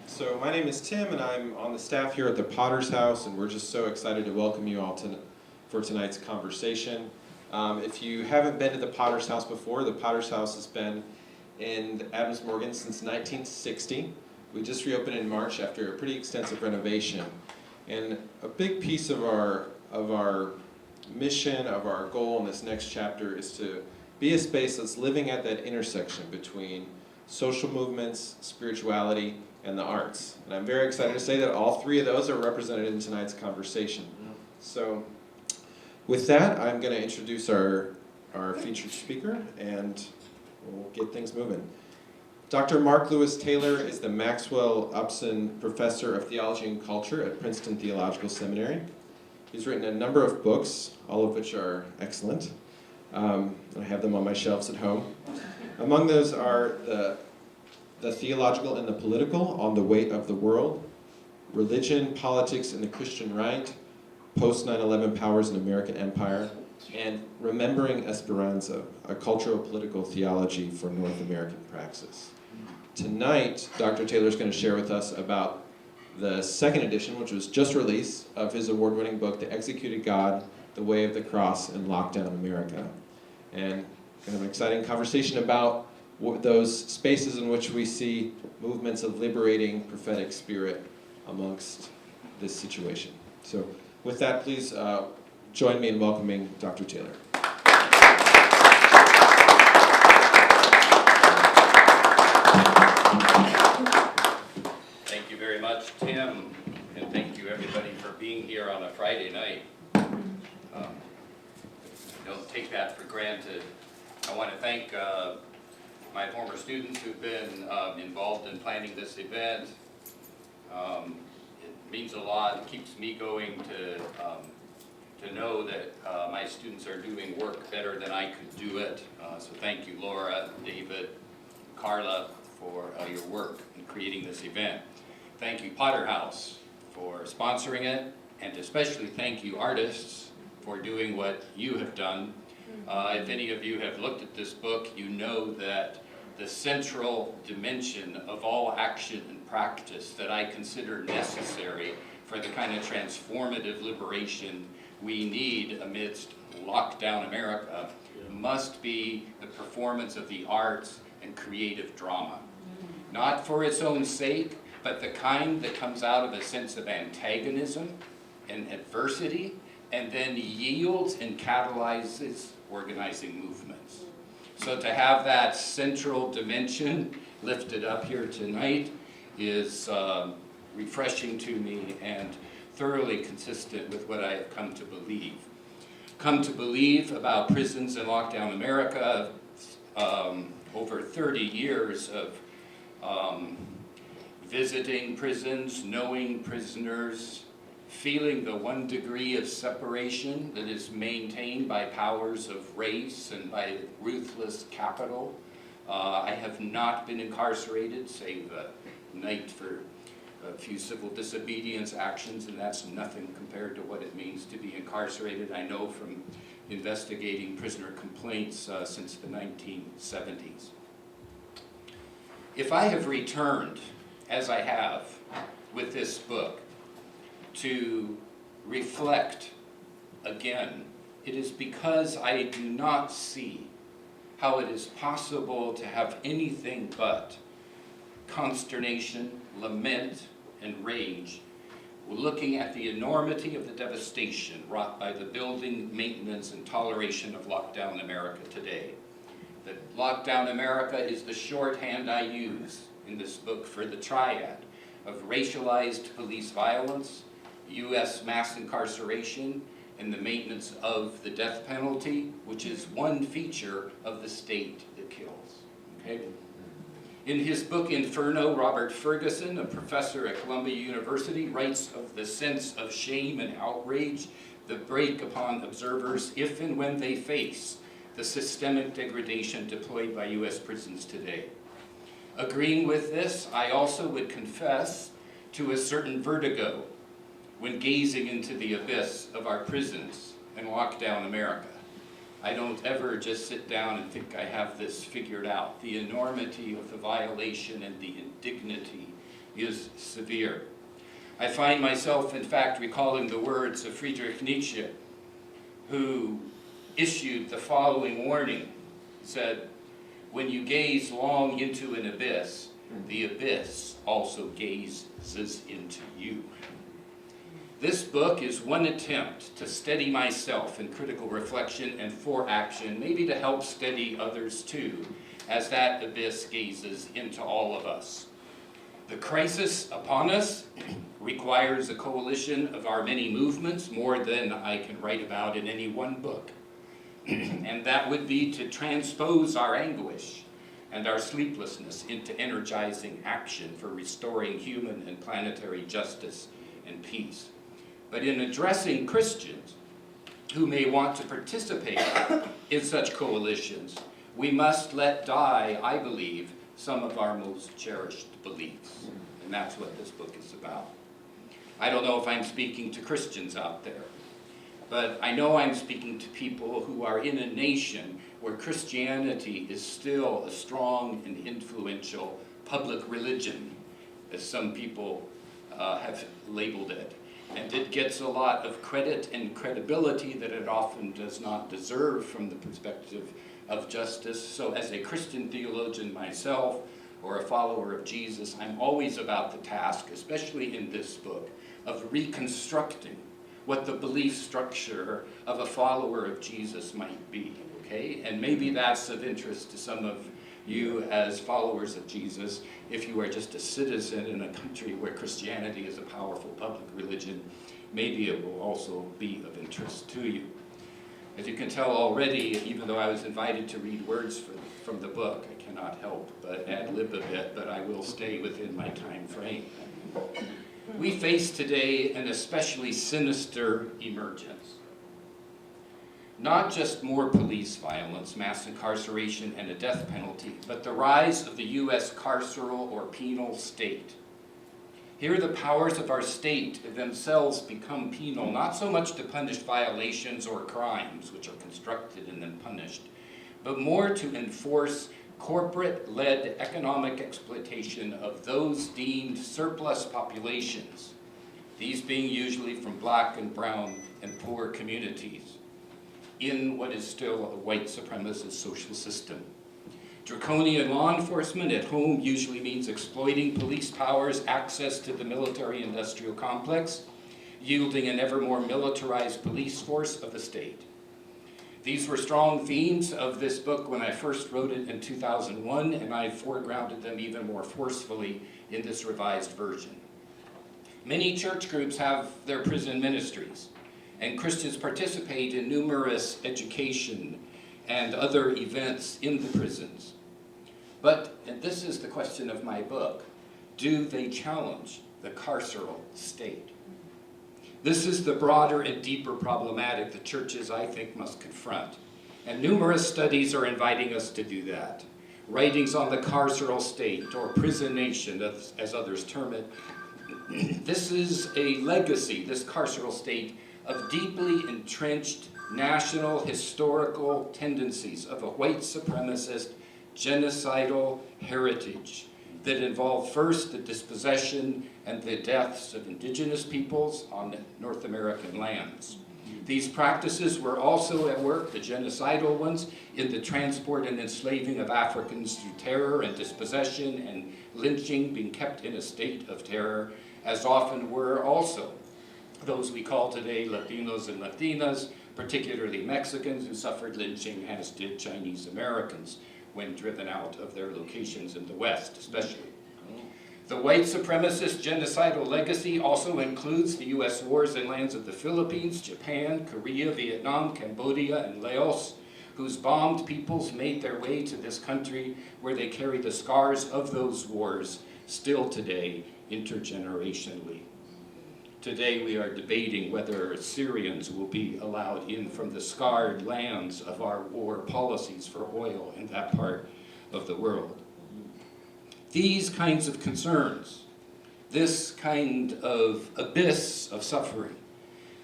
So my name is Tim, and I'm on the staff here at the Potter's House, and we're just so excited to welcome you all for tonight's conversation. If you haven't been to the Potter's House before, the Potter's House has been in Adams Morgan since 1960. We just reopened in March after a pretty extensive renovation. And a big piece of our mission, of our goal in this next chapter is to be a space that's living at that intersection between social movements, spirituality, and the arts. And I'm very excited to say that all three of those are represented in tonight's conversation. So with that, I'm going to introduce our featured speaker, and we'll get things moving. Dr. Mark Lewis Taylor is the Maxwell Upson Professor of Theology and Culture at Princeton Theological Seminary. He's written a number of books, all of which are excellent. I have them on my shelves at home. Among those are the Theological and the Political, On the Weight of the World, Religion, Politics, and the Christian Right, Post 9/11 Powers in American Empire, and Remembering Esperanza, a cultural political theology for North American praxis. Tonight, Dr. Taylor is going to share with us about the second edition, which was just released, of his award-winning book, The Executed God, The Way of the Cross in Lockdown America. And kind of an exciting conversation about those spaces in which we see movements of liberating prophetic spirit amongst this situation. So with that, please join me in welcoming Dr. Taylor. Thank you very much, Tim, and thank you everybody for being here on a Friday night. Don't take that for granted. I want to thank my former students who've been involved in planning this event. It means a lot. It keeps me going to know that my students are doing work better than I could do it. So thank you, Laura, David, Carla, for your work in creating this event. Thank you, Potter House, for sponsoring it, and especially thank you, artists, for doing what you have done. If any of you have looked at this book, you know that the central dimension of all action and practice that I consider necessary for the kind of transformative liberation we need amidst lockdown America must be the performance of the arts and creative drama. Not for its own sake, but the kind that comes out of a sense of antagonism and adversity, and then yields and catalyzes organizing movements. So to have that central dimension lifted up here tonight is refreshing to me and thoroughly consistent with what I have come to believe. Come to believe about prisons in lockdown America, over 30 years of visiting prisons, knowing prisoners, feeling the one degree of separation that is maintained by powers of race and by ruthless capital. I have not been incarcerated, save a night for a few civil disobedience actions, and that's nothing compared to what it means to be incarcerated. I know from investigating prisoner complaints since the 1970s. If I have returned, as I have with this book, to reflect again, it is because I do not see how it is possible to have anything but consternation, lament, and rage, looking at the enormity of the devastation wrought by the building, maintenance, and toleration of lockdown America today. That lockdown America is the shorthand I use in this book for the triad of racialized police violence, U.S. mass incarceration, and the maintenance of the death penalty, which is one feature of the state that kills. Okay? In his book Inferno, Robert Ferguson, a professor at Columbia University, writes of the sense of shame and outrage that break upon observers if and when they face the systemic degradation deployed by U.S. prisons today. Agreeing with this, I also would confess to a certain vertigo when gazing into the abyss of our prisons and lockdown America. I don't ever just sit down and think I have this figured out. The enormity of the violation and the indignity is severe. I find myself, in fact, recalling the words of Friedrich Nietzsche, who issued the following warning, said, "When you gaze long into an abyss, the abyss also gazes into you." This book is one attempt to steady myself in critical reflection and for action, maybe to help steady others too, as that abyss gazes into all of us. The crisis upon us requires a coalition of our many movements, more than I can write about in any one book. And that would be to transpose our anguish and our sleeplessness into energizing action for restoring human and planetary justice and peace. But in addressing Christians who may want to participate in such coalitions, we must let die, I believe, some of our most cherished beliefs. And that's what this book is about. I don't know if I'm speaking to Christians out there, but I know I'm speaking to people who are in a nation where Christianity is still a strong and influential public religion, as some people have labeled it. And it gets a lot of credit and credibility that it often does not deserve from the perspective of justice. So as a Christian theologian myself, or a follower of Jesus, I'm always about the task, especially in this book, of reconstructing what the belief structure of a follower of Jesus might be, okay? And maybe that's of interest to some of you as followers of Jesus. If you are just a citizen in a country where Christianity is a powerful public religion, maybe it will also be of interest to you. As you can tell already, even though I was invited to read words from the book, I cannot help but ad-lib a bit, but I will stay within my time frame. We face today an especially sinister emergence. Not just more police violence, mass incarceration, and a death penalty, but the rise of the U.S. carceral or penal state. Here the powers of our state themselves become penal, not so much to punish violations or crimes, which are constructed and then punished, but more to enforce corporate-led economic exploitation of those deemed surplus populations, these being usually from black and brown and poor communities, in what is still a white supremacist social system. Draconian law enforcement at home usually means exploiting police powers' access to the military-industrial complex, yielding an ever more militarized police force of the state. These were strong themes of this book when I first wrote it in 2001, and I foregrounded them even more forcefully in this revised version. Many church groups have their prison ministries, and Christians participate in numerous education and other events in the prisons. But, and this is the question of my book, do they challenge the carceral state? This is the broader and deeper problematic that churches, I think, must confront. And numerous studies are inviting us to do that. Writings on the carceral state, or prison nation, as others term it. This is a legacy, this carceral state, of deeply entrenched national historical tendencies of a white supremacist, genocidal heritage that involved first the dispossession and the deaths of indigenous peoples on North American lands. These practices were also at work, the genocidal ones, in the transport and enslaving of Africans through terror and dispossession and lynching, being kept in a state of terror, as often were also those we call today Latinos and Latinas, particularly Mexicans who suffered lynching, as did Chinese Americans when driven out of their locations in the West, especially. The white supremacist genocidal legacy also includes the U.S. wars in lands of the Philippines, Japan, Korea, Vietnam, Cambodia, and Laos, whose bombed peoples made their way to this country where they carry the scars of those wars still today, intergenerationally. Today we are debating whether Syrians will be allowed in from the scarred lands of our war policies for oil in that part of the world. These kinds of concerns, this kind of abyss of suffering,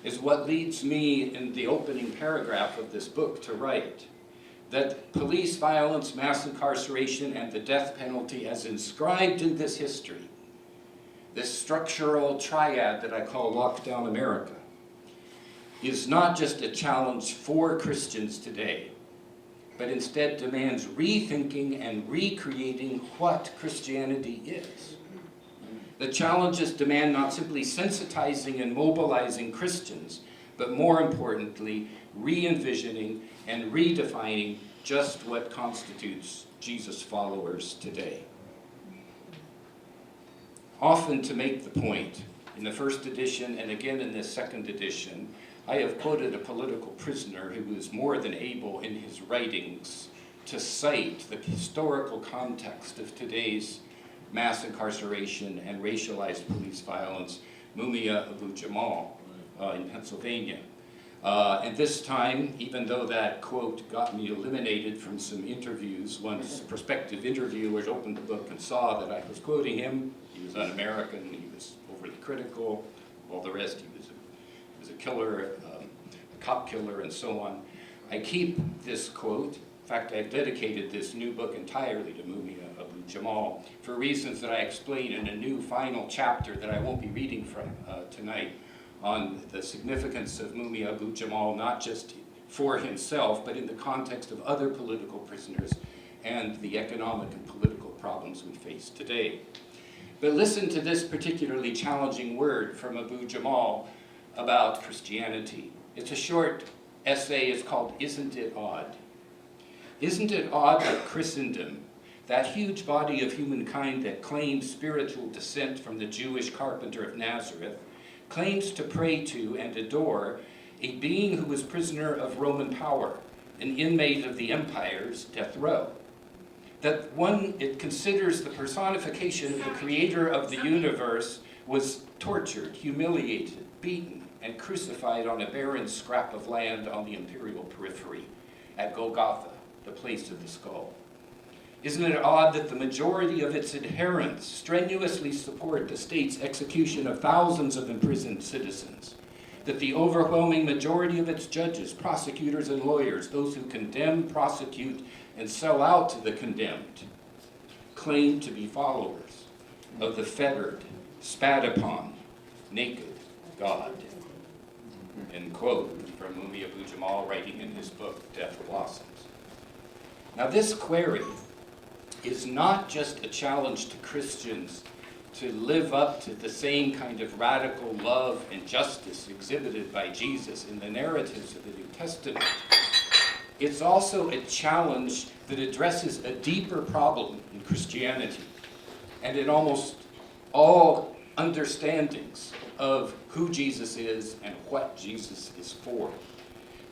is what leads me in the opening paragraph of this book to write that police violence, mass incarceration, and the death penalty as inscribed in this history this structural triad that I call Lockdown America, is not just a challenge for Christians today, but instead demands rethinking and recreating what Christianity is. The challenges demand not simply sensitizing and mobilizing Christians, but more importantly, re-envisioning and redefining just what constitutes Jesus' followers today. Often to make the point, in the first edition and again in this second edition, I have quoted a political prisoner who was more than able in his writings to cite the historical context of today's mass incarceration and racialized police violence, Mumia Abu-Jamal in Pennsylvania. And this time, even though that quote got me eliminated from some interviews, once prospective interviewers opened the book and saw that I was quoting him, he was un-American, he was overly critical, all the rest, he was a killer, a cop killer, and so on. I keep this quote. In fact, I've dedicated this new book entirely to Mumia Abu-Jamal for reasons that I explain in a new final chapter that I won't be reading from tonight, on the significance of Mumia Abu-Jamal, not just for himself, but in the context of other political prisoners and the economic and political problems we face today. But listen to this particularly challenging word from Abu-Jamal about Christianity. It's a short essay. It's called "Isn't It Odd?" Isn't it odd that Christendom, that huge body of humankind that claims spiritual descent from the Jewish carpenter of Nazareth, claims to pray to and adore a being who was prisoner of Roman power, an inmate of the empire's death row? That one, it considers the personification of the creator of the universe was tortured, humiliated, beaten, and crucified on a barren scrap of land on the imperial periphery at Golgotha, the place of the skull. Isn't it odd that the majority of its adherents strenuously support the state's execution of thousands of imprisoned citizens? That the overwhelming majority of its judges, prosecutors, and lawyers, those who condemn, prosecute, and sell out to the condemned, claim to be followers of the fettered, spat upon, naked God? End quote from Mumia Abu-Jamal, writing in his book, Death Blossoms. Now this query is not just a challenge to Christians to live up to the same kind of radical love and justice exhibited by Jesus in the narratives of the New Testament. It's also a challenge that addresses a deeper problem in Christianity and in almost all understandings of who Jesus is and what Jesus is for.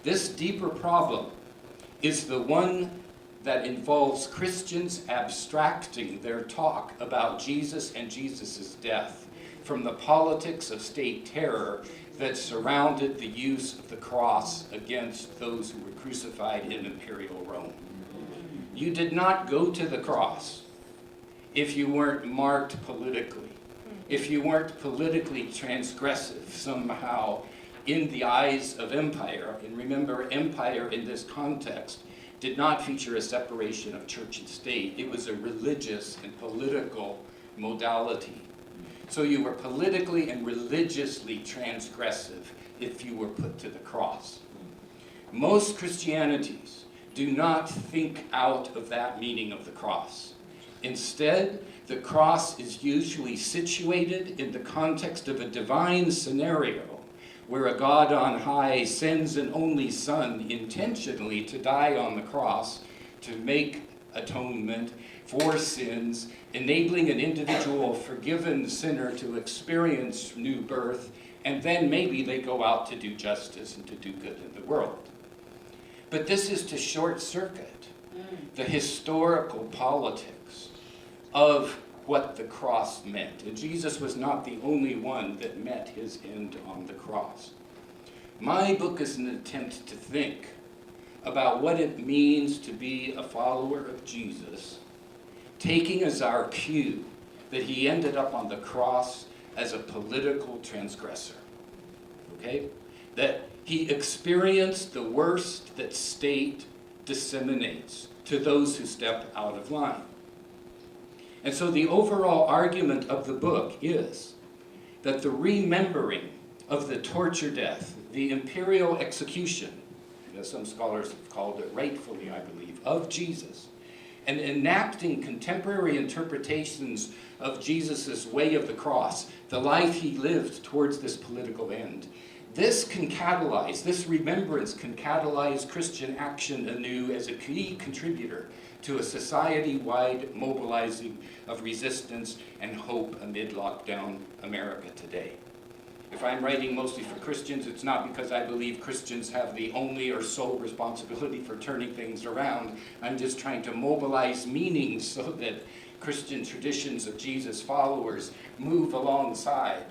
This deeper problem is the one that involves Christians abstracting their talk about Jesus and Jesus' death from the politics of state terror that surrounded the use of the cross against those who were crucified in imperial Rome. You did not go to the cross if you weren't marked politically, if you weren't politically transgressive somehow in the eyes of empire. And remember, empire in this context did not feature a separation of church and state. It was a religious and political modality. So you were politically and religiously transgressive if you were put to the cross. Most Christianities do not think out of that meaning of the cross. Instead, the cross is usually situated in the context of a divine scenario where a God on high sends an only Son intentionally to die on the cross to make atonement for sins, enabling an individual forgiven sinner to experience new birth, and then maybe they go out to do justice and to do good in the world. But this is to short-circuit the historical politics of what the cross meant. And Jesus was not the only one that met his end on the cross. My book is an attempt to think about what it means to be a follower of Jesus, taking as our cue that he ended up on the cross as a political transgressor. Okay? That he experienced the worst that state disseminates to those who step out of line. And so the overall argument of the book is that the remembering of the torture death, the imperial execution, as some scholars have called it rightfully, I believe, of Jesus, and enacting contemporary interpretations of Jesus' way of the cross, the life he lived towards this political end. This remembrance can catalyze Christian action anew as a key contributor to a society-wide mobilizing of resistance and hope amid lockdown America today. If I'm writing mostly for Christians, it's not because I believe Christians have the only or sole responsibility for turning things around. I'm just trying to mobilize meaning so that Christian traditions of Jesus followers move alongside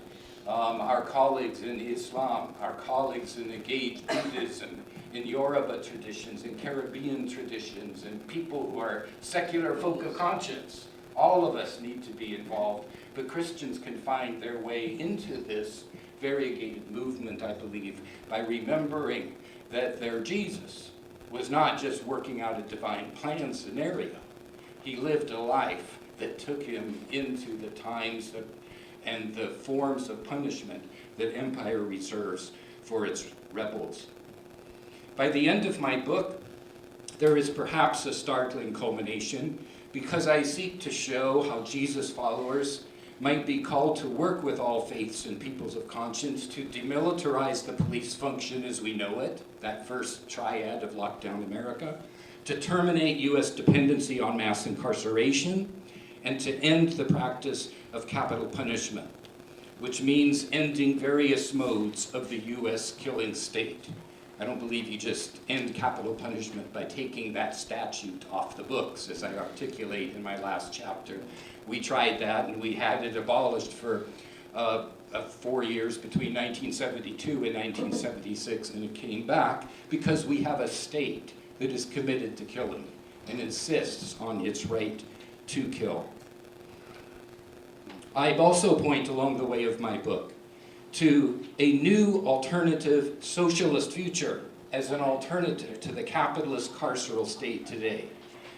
our colleagues in Islam, our colleagues in engaged Buddhism, in Yoruba traditions, in Caribbean traditions, and people who are secular folk of conscience. All of us need to be involved, but Christians can find their way into this variegated movement, I believe, by remembering that their Jesus was not just working out a divine plan scenario. He lived a life that took him into the times and the forms of punishment that empire reserves for its rebels. By the end of my book, there is perhaps a startling culmination because I seek to show how Jesus followers might be called to work with all faiths and peoples of conscience to demilitarize the police function as we know it, that first triad of lockdown America, to terminate U.S. dependency on mass incarceration, and to end the practice of capital punishment, which means ending various modes of the U.S. killing state. I don't believe you just end capital punishment by taking that statute off the books, as I articulate in my last chapter. We tried that, and we had it abolished for 4 years between 1972 and 1976, and it came back because we have a state that is committed to killing and insists on its right to kill. I also point along the way of my book to a new alternative socialist future as an alternative to the capitalist carceral state today.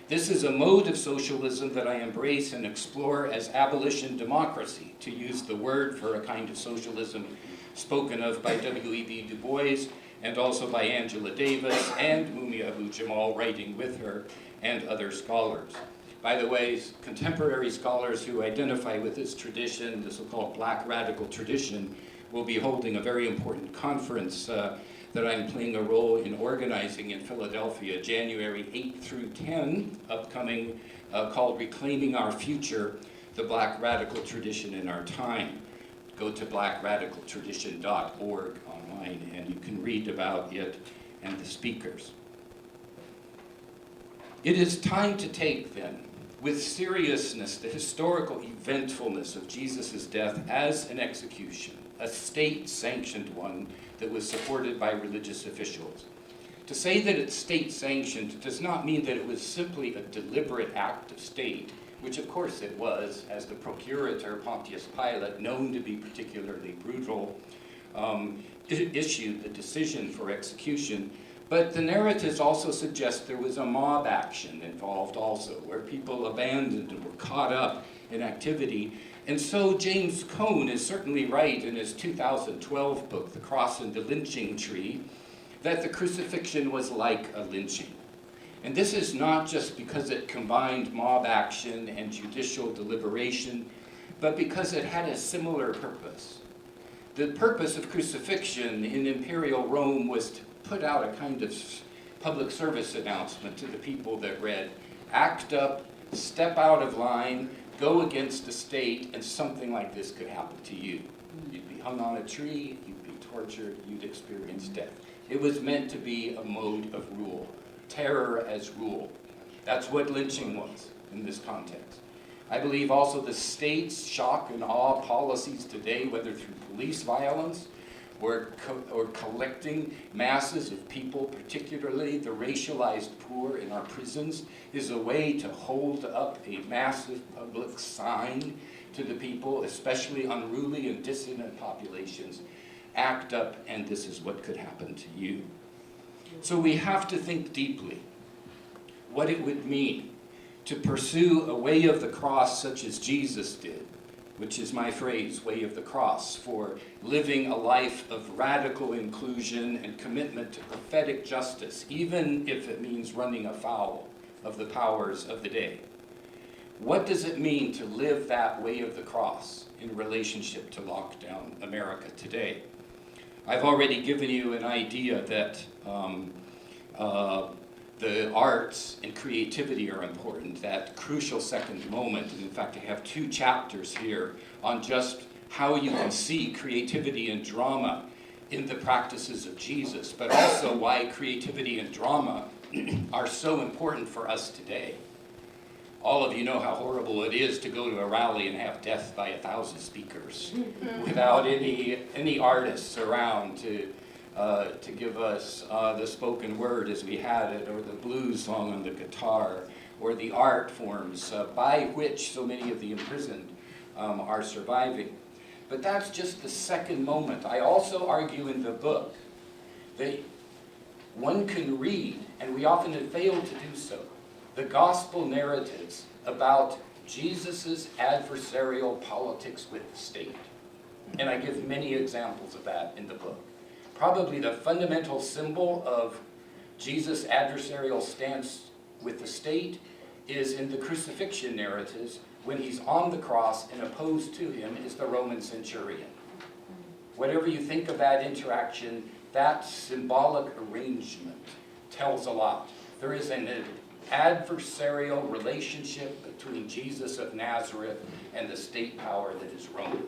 This is a mode of socialism that I embrace and explore as abolition democracy, to use the word for a kind of socialism spoken of by W.E.B. Du Bois and also by Angela Davis and Mumia Abu-Jamal, writing with her, and other scholars. By the way, contemporary scholars who identify with this tradition, the so-called Black radical tradition, will be holding a very important conference that I'm playing a role in organizing in Philadelphia, January 8 through 10, upcoming, called Reclaiming Our Future, the Black Radical Tradition in Our Time. Go to blackradicaltradition.org online and you can read about it and the speakers. It is time to take, then, with seriousness, the historical eventfulness of Jesus' death as an execution, a state-sanctioned one that was supported by religious officials. To say that it's state-sanctioned does not mean that it was simply a deliberate act of state, which of course it was, as the procurator Pontius Pilate, known to be particularly brutal, issued the decision for execution. But the narratives also suggest there was a mob action involved also, where people abandoned and were caught up in activity. And so James Cone is certainly right in his 2012 book, The Cross and the Lynching Tree, that the crucifixion was like a lynching. And this is not just because it combined mob action and judicial deliberation, but because it had a similar purpose. The purpose of crucifixion in imperial Rome was to put out a kind of public service announcement to the people that read, act up, step out of line, go against the state, and something like this could happen to you. You'd be hung on a tree, you'd be tortured, you'd experience death. It was meant to be a mode of rule, terror as rule. That's what lynching was in this context. I believe also the state's shock and awe policies today, whether through police violence or collecting masses of people, particularly the racialized poor in our prisons, is a way to hold up a massive public sign to the people, especially unruly and dissident populations. Act up, and this is what could happen to you. So we have to think deeply what it would mean to pursue a way of the cross such as Jesus did, which is my phrase, way of the cross, for living a life of radical inclusion and commitment to prophetic justice, even if it means running afoul of the powers of the day. What does it mean to live that way of the cross in relationship to lockdown America today? I've already given you an idea that the arts and creativity are important, that crucial second moment. And in fact, I have 2 chapters here on just how you can see creativity and drama in the practices of Jesus, but also why creativity and drama are so important for us today. All of you know how horrible it is to go to a rally and have death by 1,000 speakers without any artists around to give us the spoken word as we had it, or the blues song on the guitar, or the art forms by which so many of the imprisoned are surviving. But that's just the second moment. I also argue in the book that one can read, and we often have failed to do so, the gospel narratives about Jesus' adversarial politics with the state. And I give many examples of that in the book. Probably the fundamental symbol of Jesus' adversarial stance with the state is in the crucifixion narratives, when he's on the cross and opposed to him is the Roman centurion. Whatever you think of that interaction, that symbolic arrangement tells a lot. There is an adversarial relationship between Jesus of Nazareth and the state power that is Rome.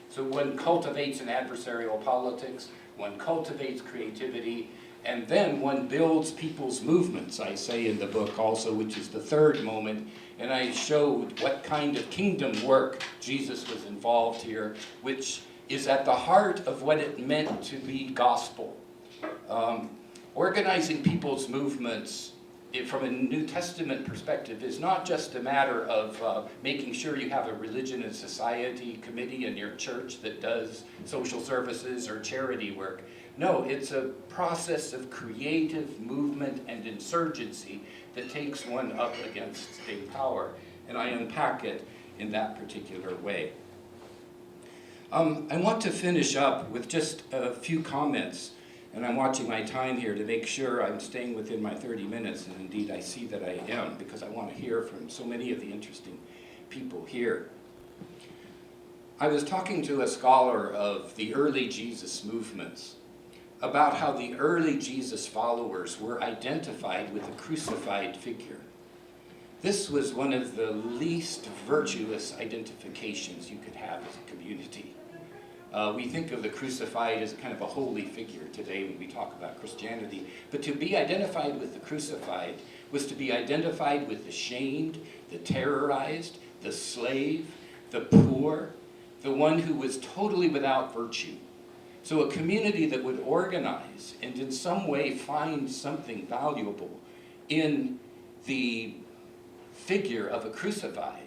So one cultivates an adversarial politics, one cultivates creativity, and then one builds people's movements, I say in the book also, which is the third moment. And I showed what kind of kingdom work Jesus was involved here, which is at the heart of what it meant to be gospel. Organizing people's movements from a New Testament perspective is not just a matter of making sure you have a religion and society committee in your church that does social services or charity work. No, it's a process of creative movement and insurgency that takes one up against state power, and I unpack it in that particular way. I want to finish up with just a few comments, and I'm watching my time here to make sure I'm staying within my 30 minutes, and indeed I see that I am, because I want to hear from so many of the interesting people here. I was talking to a scholar of the early Jesus movements about how the early Jesus followers were identified with a crucified figure. This was one of the least virtuous identifications you could have as a community. We think of the crucified as kind of a holy figure today when we talk about Christianity, but to be identified with the crucified was to be identified with the shamed, the terrorized, the slave, the poor, the one who was totally without virtue. So a community that would organize and in some way find something valuable in the figure of a crucified,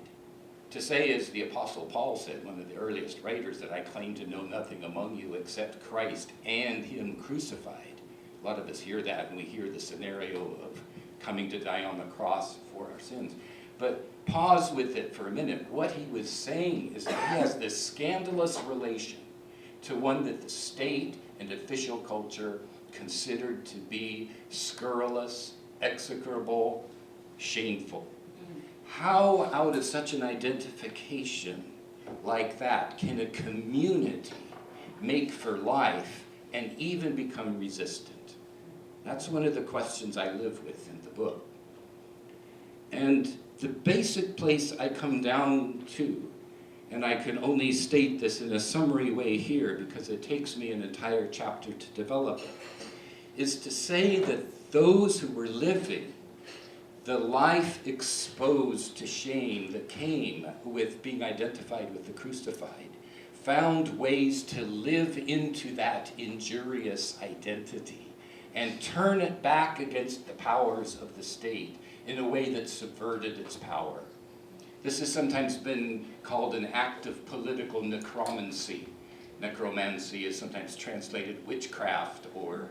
to say, as the Apostle Paul said, one of the earliest writers, that I claim to know nothing among you except Christ and him crucified. A lot of us hear that and we hear the scenario of coming to die on the cross for our sins. But pause with it for a minute. What he was saying is that he has this scandalous relation to one that the state and official culture considered to be scurrilous, execrable, shameful. How, out of such an identification like that, can a community make for life and even become resistant? That's one of the questions I live with in the book. And the basic place I come down to, and I can only state this in a summary way here because it takes me an entire chapter to develop it, is to say that those who were living the life exposed to shame that came with being identified with the crucified found ways to live into that injurious identity and turn it back against the powers of the state in a way that subverted its power. This has sometimes been called an act of political necromancy. Necromancy is sometimes translated witchcraft or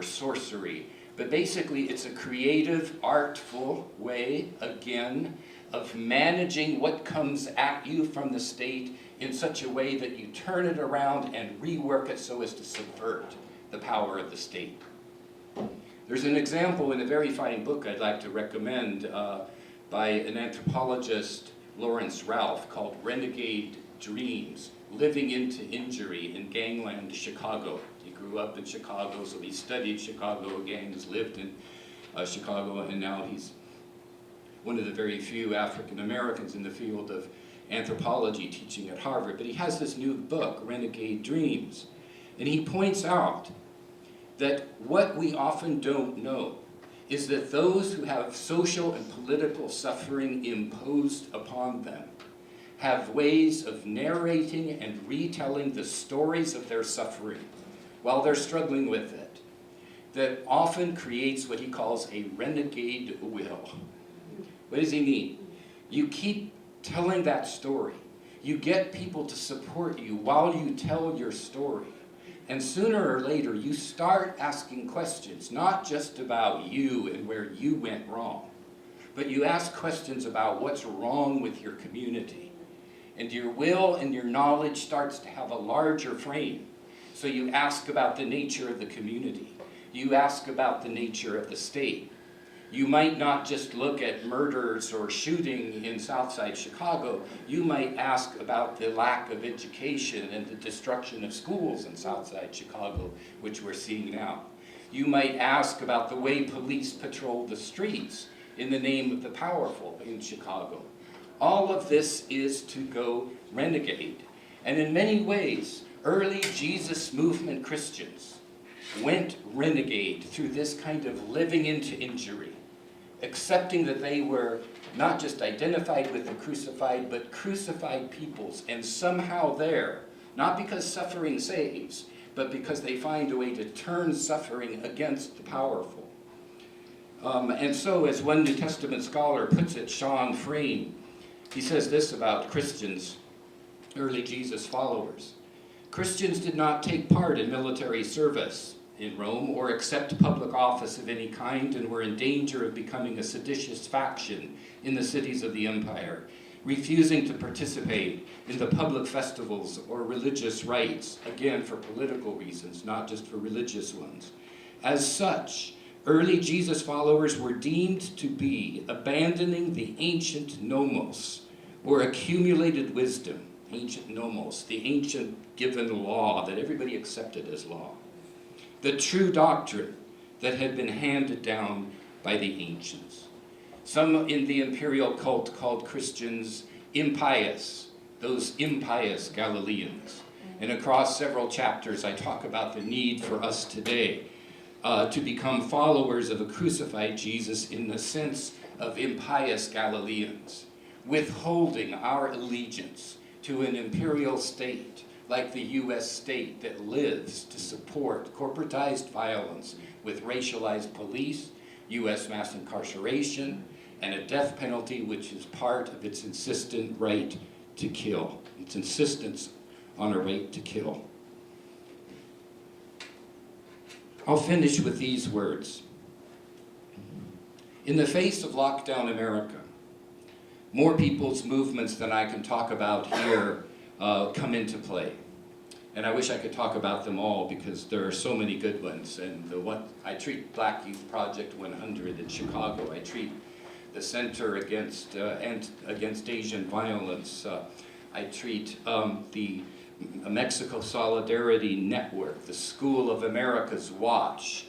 sorcery. But basically, it's a creative, artful way, again, of managing what comes at you from the state in such a way that you turn it around and rework it so as to subvert the power of the state. There's an example in a very fine book I'd like to recommend by an anthropologist, Lawrence Ralph, called Renegade Dreams, Living into Injury in Gangland, Chicago. He grew up in Chicago, so he studied Chicago gangs, lived in Chicago, and now he's one of the very few African Americans in the field of anthropology teaching at Harvard. But he has this new book, Renegade Dreams, and he points out that what we often don't know is that those who have social and political suffering imposed upon them have ways of narrating and retelling the stories of their suffering while they're struggling with it, that often creates what he calls a renegade will. What does he mean? You keep telling that story. You get people to support you while you tell your story. And sooner or later, you start asking questions, not just about you and where you went wrong, but you ask questions about what's wrong with your community. And your will and your knowledge starts to have a larger frame. So you ask about the nature of the community. You ask about the nature of the state. You might not just look at murders or shooting in Southside Chicago. You might ask about the lack of education and the destruction of schools in Southside Chicago, which we're seeing now. You might ask about the way police patrol the streets in the name of the powerful in Chicago. All of this is to go renegade. And in many ways, early Jesus movement Christians went renegade through this kind of living into injury, accepting that they were not just identified with the crucified, but crucified peoples, and somehow there, not because suffering saves, but because they find a way to turn suffering against the powerful. And so, as one New Testament scholar puts it, Sean Frame, he says this about Christians, early Jesus followers. Christians did not take part in military service in Rome or accept public office of any kind, and were in danger of becoming a seditious faction in the cities of the empire, refusing to participate in the public festivals or religious rites, again for political reasons, not just for religious ones. As such, early Jesus followers were deemed to be abandoning the ancient nomos, or accumulated wisdom, ancient nomos, the ancient given law that everybody accepted as law, the true doctrine that had been handed down by the ancients. Some in the imperial cult called Christians impious, those impious Galileans. And across several chapters, I talk about the need for us today to become followers of a crucified Jesus in the sense of impious Galileans, withholding our allegiance to an imperial state like the U.S. state that lives to support corporatized violence with racialized police, U.S. mass incarceration, and a death penalty which is part of its insistent right to kill, its insistence on a right to kill. I'll finish with these words. In the face of lockdown America, more people's movements than I can talk about here come into play. And I wish I could talk about them all because there are so many good ones. And I treat Black Youth Project 100 in Chicago. I treat the Center Against Asian Violence. I treat the Mexico Solidarity Network, the School of America's Watch,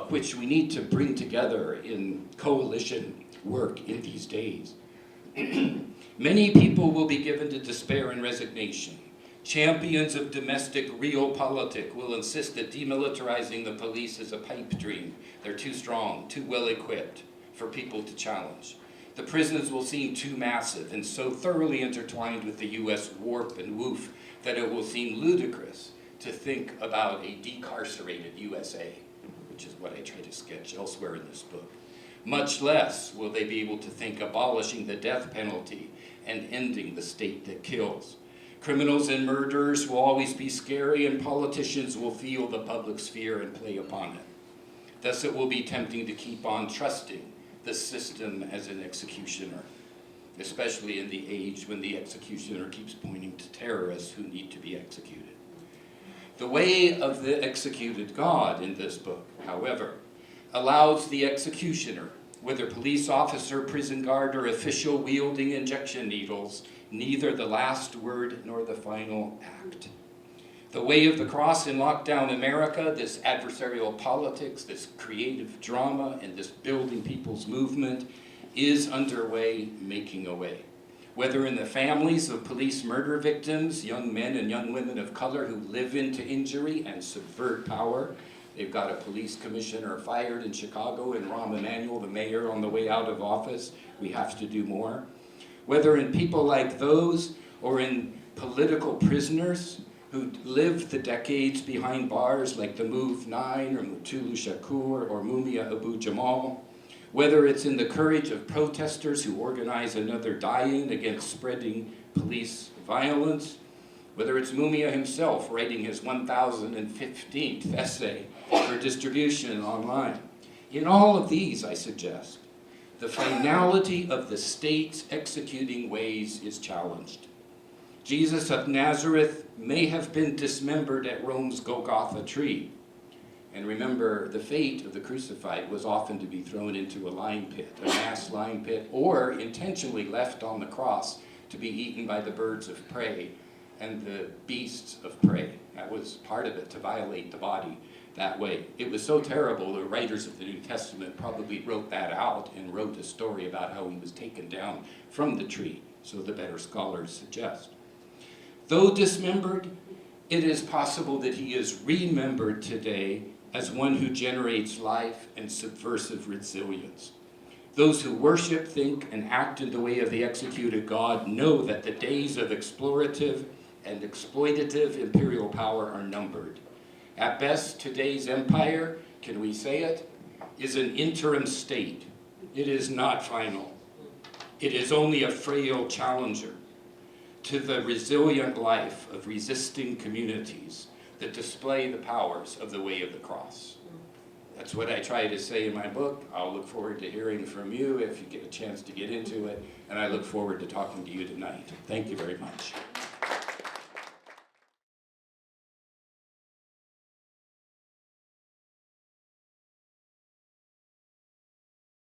which we need to bring together in coalition work in these days. Many people will be given to despair and resignation. Champions of domestic realpolitik will insist that demilitarizing the police is a pipe dream. They're too strong, too well equipped for people to challenge. The prisons will seem too massive and so thoroughly intertwined with the U.S. warp and woof that it will seem ludicrous to think about a decarcerated USA, which is what I try to sketch elsewhere in this book. Much less will they be able to think abolishing the death penalty and ending the state that kills. Criminals and murderers will always be scary, and politicians will feel the public sphere and play upon it. Thus it will be tempting to keep on trusting the system as an executioner. especially in the age when the executioner keeps pointing to terrorists who need to be executed. The way of the executed God in this book, however, allows the executioner, whether police officer, prison guard, or official wielding injection needles, neither the last word nor the final act. The way of the cross in lockdown America, this adversarial politics, this creative drama, and this building people's movement is underway, making a way. Whether in the families of police murder victims, young men and young women of color who live into injury and subvert power. They've got a police commissioner fired in Chicago and Rahm Emanuel, the mayor, on the way out of office. We have to do more. Whether in people like those or in political prisoners who lived the decades behind bars like the Move 9 or Mutulu Shakur or Mumia Abu Jamal. Whether it's in the courage of protesters who organize another die-in against spreading police violence. Whether it's Mumia himself writing his 1015th essay for distribution online. In all of these, I suggest, the finality of the state's executing ways is challenged. Jesus of Nazareth may have been dismembered at Rome's Golgotha tree. And remember, the fate of the crucified was often to be thrown into a lime pit, a mass lime pit, or intentionally left on the cross to be eaten by the birds of prey and the beasts of prey. That was part of it, to violate the body that way. It was so terrible, the writers of the New Testament probably wrote that out and wrote a story about how he was taken down from the tree, so the better scholars suggest. Though dismembered, it is possible that he is remembered today as one who generates life and subversive resilience. Those who worship, think, and act in the way of the executed God know that the days of explorative and exploitative imperial power are numbered. At best, today's empire, can we say it, is an interim state. It is not final. It is only a frail challenger to the resilient life of resisting communities that display the powers of the way of the cross. That's what I try to say in my book. I'll look forward to hearing from you if you get a chance to get into it, and I look forward to talking to you tonight. Thank you very much.